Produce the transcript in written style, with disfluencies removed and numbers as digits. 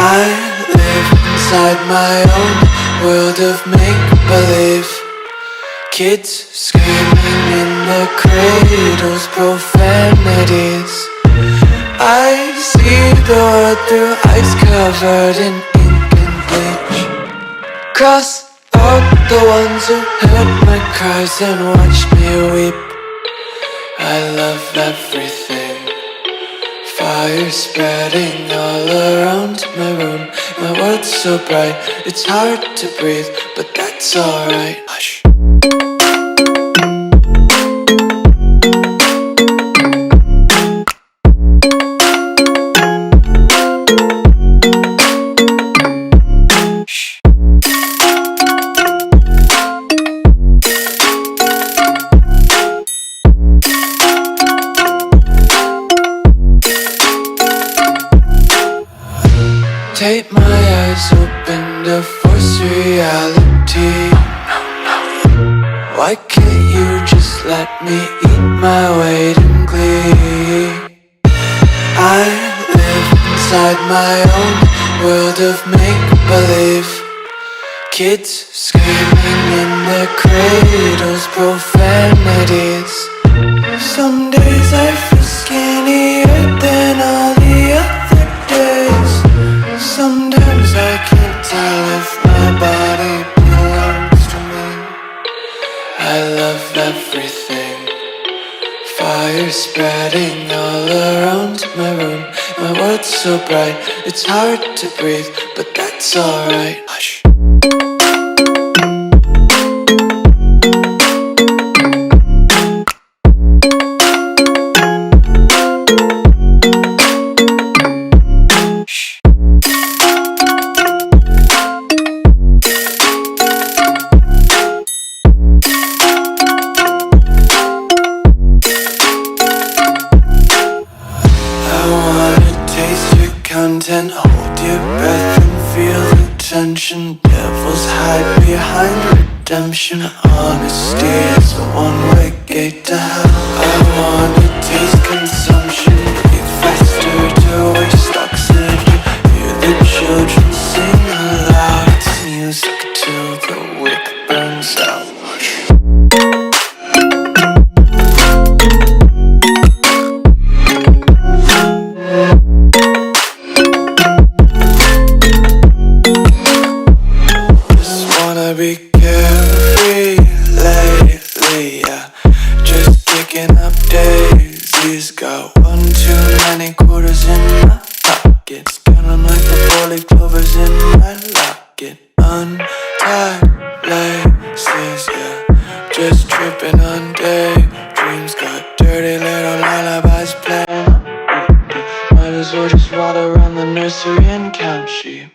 I live inside my own world of make-believe. Kids screaming in their cradles, profanities. I see the world through eyes covered in ink and bleach. Cross out the ones who heard my cries and watched me weep. I love everything. Fire spreading all around my room. My world's so bright, it's hard to breathe, but that's alright. Hush. Take my eyes open to force reality. Why can't you just let me eat my weight in glee? I live inside my own world of make-believe. Kids screaming in their cradles, profanities. Some days I feel skinnier than all the other days. Sometimes I can't tell if my body belongs to me. I love everything. Fire spreading all around my room. My world's so bright, it's hard to breathe, but that's alright. Hush. Content, hold your breath and feel the tension. Devils hide behind redemption. Honesty is a one-way gate to hell. I wanna taste consumption, breathe faster to waste oxygen. Hear the children sing aloud. It's music till the wick burns out. Be carefree lately, yeah. Just kicking up daisies. Got one too many quarters in my pockets. Count 'em like the 4-leaf clovers in my locket. Untied laces, yeah. Just tripping on daydreams. Got dirty little lullabies playing. Might as well just ride around the nursery and count sheep.